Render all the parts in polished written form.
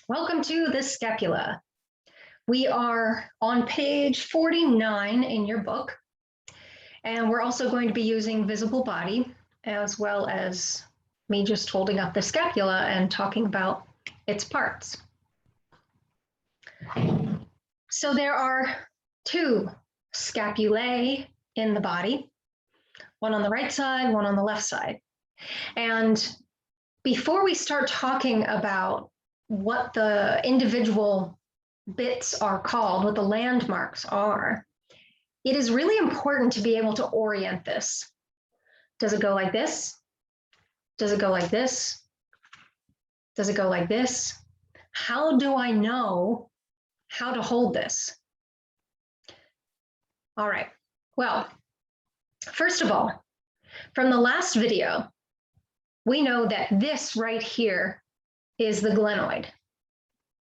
Welcome to the scapula. We are on page 49 in your book, and we're also going to be using visible body as well as me just holding up the scapula and talking about its parts. So there are two scapulae in the body, one on the right side, one on the left side. And before we start talking about what the individual bits are called, what the landmarks are, it is really important to be able to orient this. Does it go like this? Does it go like this? Does it go like this? How do I know how to hold this? All right, well, first of all, from the last video, we know that this right here is the glenoid.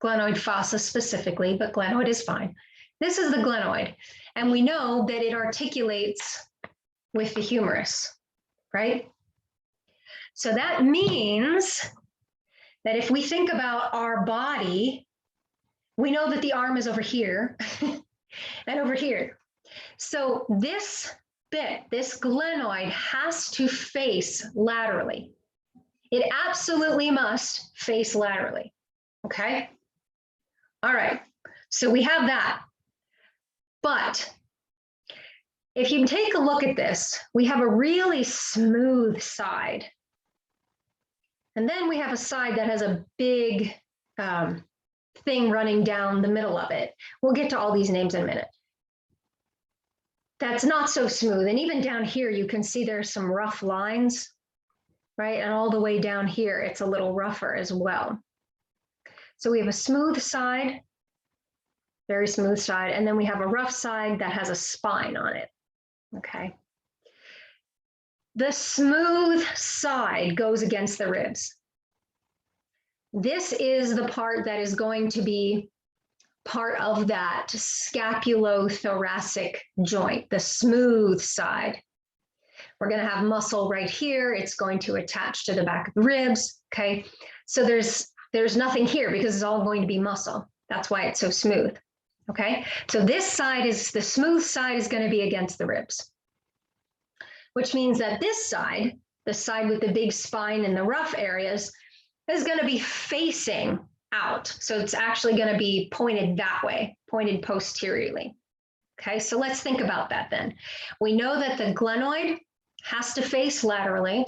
Glenoid fossa specifically, but glenoid is fine. This is the glenoid, and we know that it articulates with the humerus, right? So that means that if we think about our body, we know that the arm is over here and over here. So this bit, this glenoid, has to face laterally. It absolutely must face laterally, okay? All right, so we have that. But if you take a look at this, we have a really smooth side. And then we have a side that has a big thing running down the middle of it. We'll get to all these names in a minute. That's not so smooth. And even down here, you can see there's some rough lines, right? And all the way down here, it's a little rougher as well. So we have a smooth side, very smooth side, and then we have a rough side that has a spine on it, okay? The smooth side goes against the ribs. This is the part that is going to be part of that scapulothoracic joint, the smooth side. We're going to have muscle right here. It's going to attach to the back of the ribs, okay? So there's nothing here because it's all going to be muscle. That's why it's so smooth, okay? So this side is, the smooth side is going to be against the ribs, which means that this side, the side with the big spine and the rough areas, is going to be facing out. So it's actually going to be pointed that way, pointed posteriorly. Okay, so let's think about that then. We know that the glenoid has to face laterally,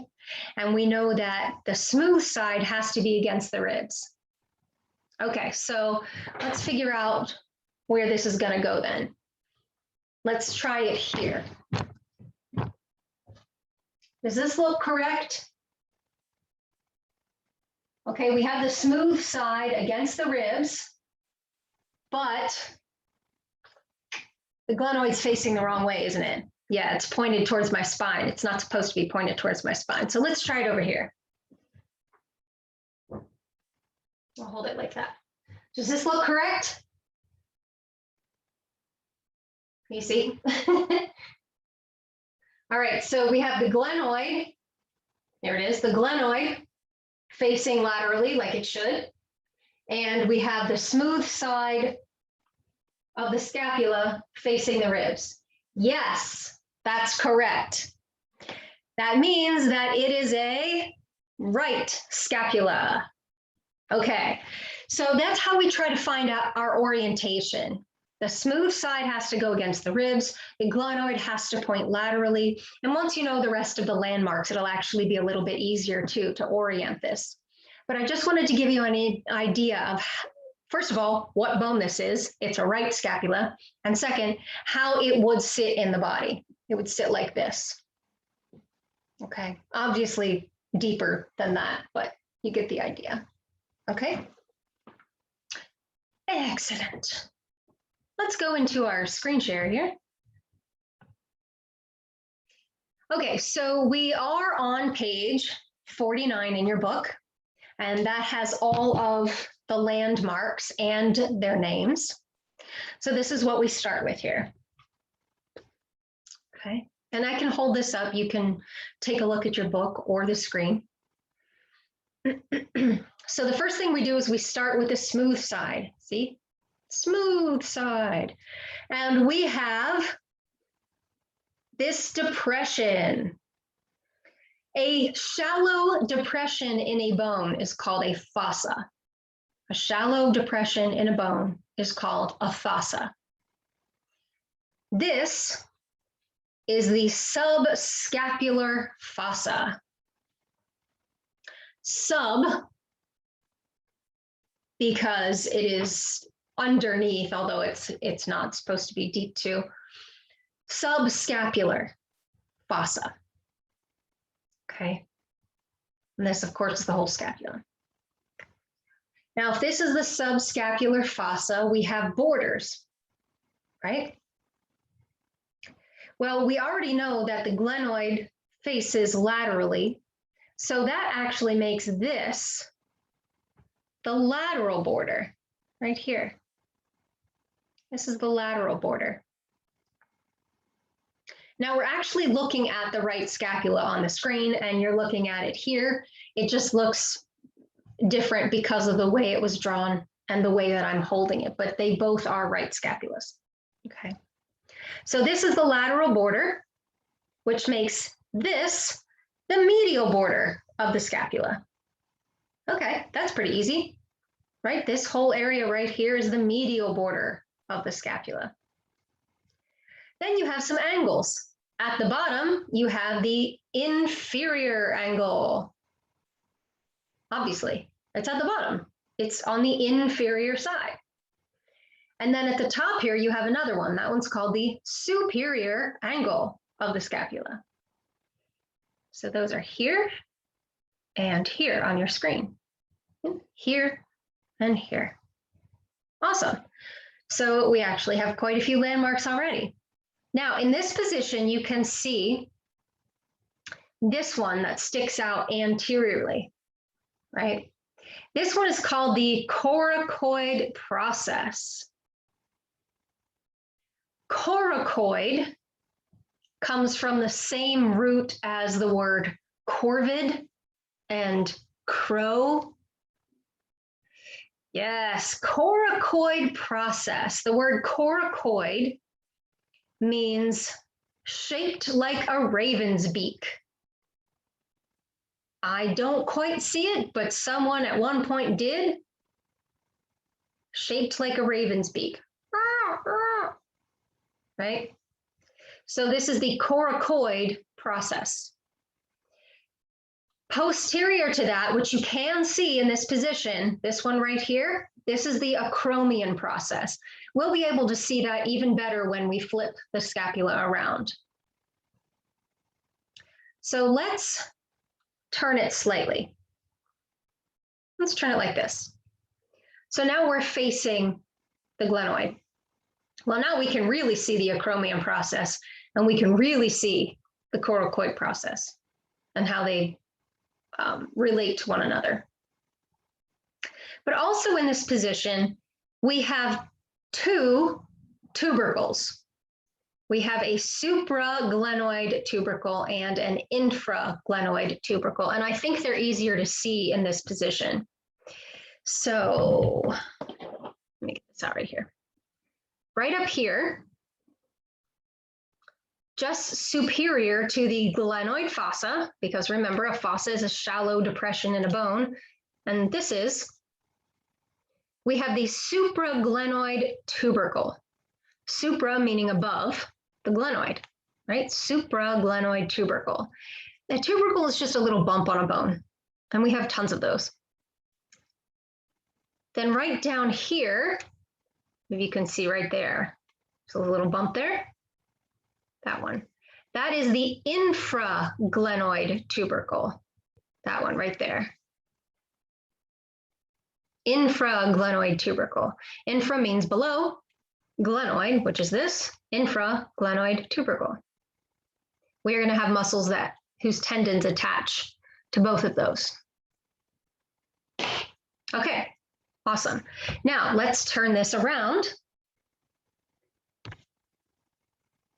and we know that the smooth side has to be against the ribs. Okay, so let's figure out where this is going to go then. Let's try it here. Does this look correct? Okay, we have the smooth side against the ribs, but the glenoid's facing the wrong way, isn't it? Yeah, it's pointed towards my spine. It's not supposed to be pointed towards my spine. So let's try it over here. I'll hold it like that. Does this look correct? Can you see? All right, so we have the glenoid. There it is, the glenoid facing laterally like it should. And we have the smooth side of the scapula facing the ribs. Yes, that's correct. That means that it is a right scapula. Okay, so that's how we try to find out our orientation. The smooth side has to go against the ribs, the glenoid has to point laterally, and once you know the rest of the landmarks, it'll actually be a little bit easier too to orient this. But I just wanted to give you an idea of, first of all, what bone this is. It's a right scapula. And second, how it would sit in the body. It would sit like this. Okay, obviously deeper than that, but you get the idea. Okay, excellent. Let's go into our screen share here. Okay, so we are on page 49 in your book, and that has all of the landmarks and their names. So this is what we start with here. Okay, and I can hold this up. You can take a look at your book or the screen. So the first thing we do is we start with the smooth side. See? Smooth side. And we have this depression. A shallow depression in a bone is called a fossa. A shallow depression in a bone is called a fossa. This is the subscapular fossa. Sub, because it is underneath, although it's not supposed to be deep too. Subscapular fossa. Okay. And this, of course, is the whole scapula. Now, if this is the subscapular fossa, we have borders, right? Well, we already know that the glenoid faces laterally, so that actually makes this the lateral border right here. This is the lateral border. Now we're actually looking at the right scapula on the screen, and you're looking at it here. It just looks different because of the way it was drawn and the way that I'm holding it, but they both are right scapulas. Okay. So this is the lateral border, which makes this the medial border of the scapula. Okay, that's pretty easy, right? This whole area right here is the medial border of the scapula. Then you have some angles. At the bottom, you have the inferior angle. Obviously, it's at the bottom. It's on the inferior side. And then at the top here, you have another one. That one's called the superior angle of the scapula. So those are here and here on your screen. Here and here. Awesome. So we actually have quite a few landmarks already. Now, in this position, you can see this one that sticks out anteriorly, right? This one is called the coracoid process. Coracoid comes from the same root as the word corvid and crow. Yes, coracoid process. The word coracoid means shaped like a raven's beak. I don't quite see it, but someone at one point did. Shaped like a raven's beak. Right? So this is the coracoid process. Posterior to that, which you can see in this position, this one right here, this is the acromion process. We'll be able to see that even better when we flip the scapula around. So let's turn it slightly. Let's turn it like this. So now we're facing the glenoid. Well, now we can really see the acromion process, and we can really see the coracoid process and how they relate to one another. But also in this position, we have two tubercles. We have a supraglenoid tubercle and an infraglenoid tubercle, and I think they're easier to see in this position. So let me get this out right here. Right up here, just superior to the glenoid fossa, because remember, a fossa is a shallow depression in a bone, and this is, we have the supraglenoid tubercle. Supra meaning above the glenoid, right? Supraglenoid tubercle. A tubercle is just a little bump on a bone, and we have tons of those. Then right down here, if you can see right there, so a little bump there, that one. That is the infraglenoid tubercle, that one right there. Infraglenoid tubercle. Infra means below, glenoid, which is this, infraglenoid tubercle. We are going to have muscles whose tendons attach to both of those. Okay, awesome. Now let's turn this around.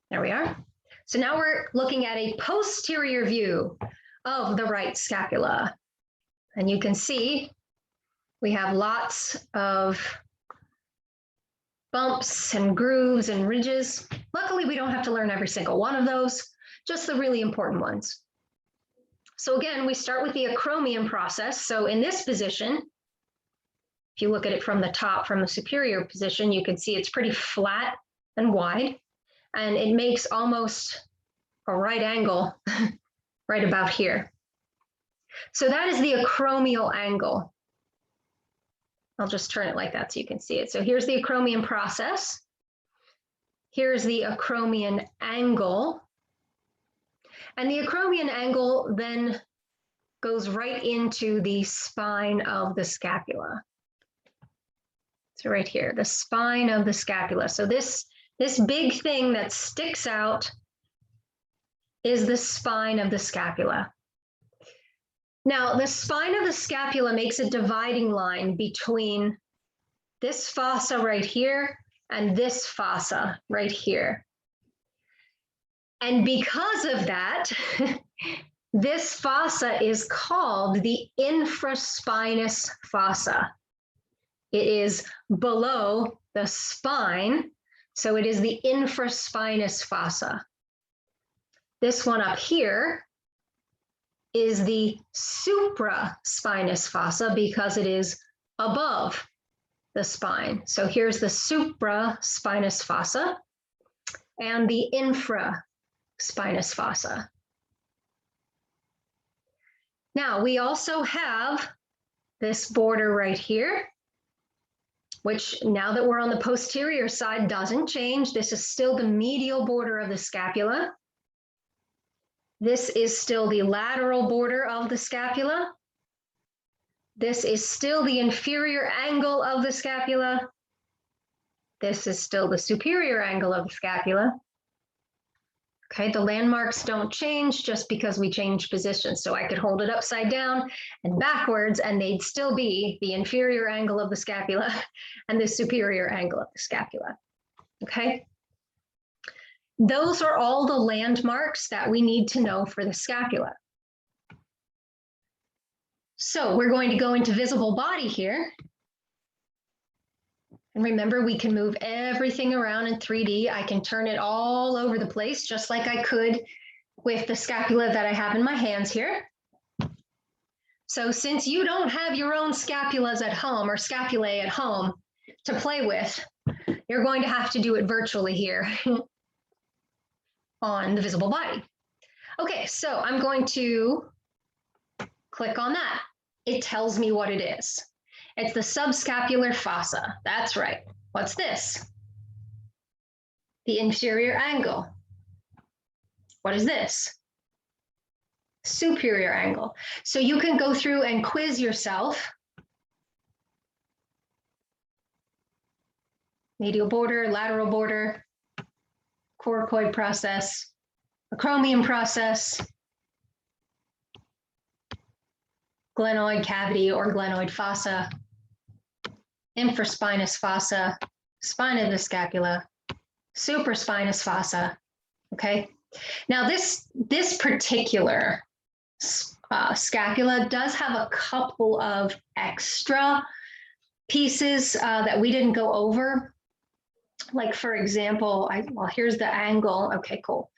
There we are. So now we're looking at a posterior view of the right scapula. And you can see We have lots of bumps and grooves and ridges. Luckily, we don't have to learn every single one of those, just the really important ones. So again, we start with the acromion process. So in this position, if you look at it from the top, from the superior position, you can see it's pretty flat and wide, and it makes almost a right angle right about here. So that is the acromial angle. I'll just turn it like that so you can see it. So here's the acromion process. Here's the acromion angle. And the acromion angle then goes right into the spine of the scapula. So right here, the spine of the scapula. So this big thing that sticks out is the spine of the scapula. Now, the spine of the scapula makes a dividing line between this fossa right here and this fossa right here. And because of that, this fossa is called the infraspinous fossa. It is below the spine, so it is the infraspinous fossa. This one up here is the supraspinous fossa because it is above the spine. So here's the supraspinous fossa and the infraspinous fossa. Now we also have this border right here, which now that we're on the posterior side doesn't change. This is still the medial border of the scapula. This is still the lateral border of the scapula. This is still the inferior angle of the scapula. This is still the superior angle of the scapula. Okay, the landmarks don't change just because we change position. So I could hold it upside down and backwards, and they'd still be the inferior angle of the scapula and the superior angle of the scapula. Okay. Those are all the landmarks that we need to know for the scapula. So we're going to go into visible body here. And remember, we can move everything around in 3D. I can turn it all over the place, just like I could with the scapula that I have in my hands here. So since you don't have your own scapulas at home or scapulae at home to play with, you're going to have to do it virtually here on the visible body. Okay, so I'm going to click on that. It tells me what it is. It's the subscapular fossa. That's right. What's this? The inferior angle. What is this? Superior angle. So you can go through and quiz yourself. Medial border, lateral border, coracoid process, acromion process, glenoid cavity or glenoid fossa, infraspinous fossa, spine of the scapula, supraspinous fossa. Okay. Now this particular scapula does have a couple of extra pieces that we didn't go over. Like for example, well, here's the angle. Okay, cool.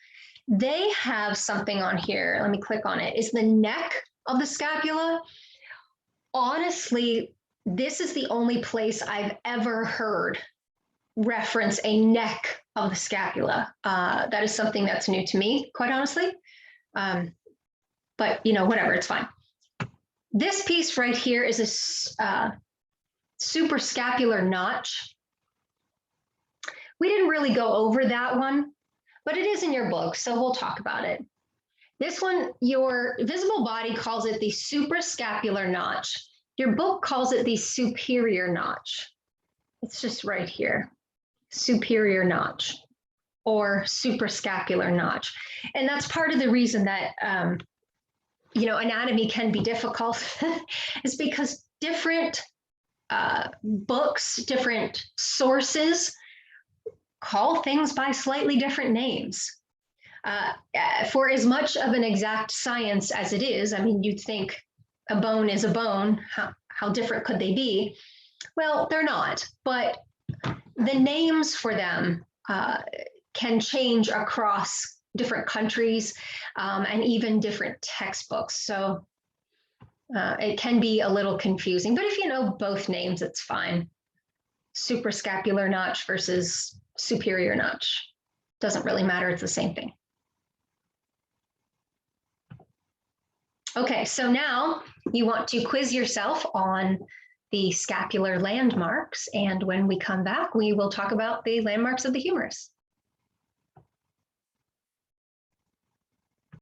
They have something on here. Let me click on it. It's the neck of the scapula. Honestly, this is the only place I've ever heard reference a neck of the scapula. That is something that's new to me, quite honestly. But you know, whatever, it's fine. This piece right here is a suprascapular notch. We didn't really go over that one, but it is in your book, so we'll talk about it. This one, your visible body calls it the suprascapular notch. Your book calls it the superior notch. It's just right here, superior notch or suprascapular notch. And that's part of the reason that, you know, anatomy can be difficult is because different books, different sources call things by slightly different names. For as much of an exact science as it is, I mean, you'd think a bone is a bone. How how different could they be? Well, they're not, but the names for them can change across different countries and even different textbooks. So it can be a little confusing, but if you know both names, it's fine. Suprascapular notch versus superior notch. Doesn't really matter, it's the same thing. Okay, so now you want to quiz yourself on the scapular landmarks, and when we come back, we will talk about the landmarks of the humerus.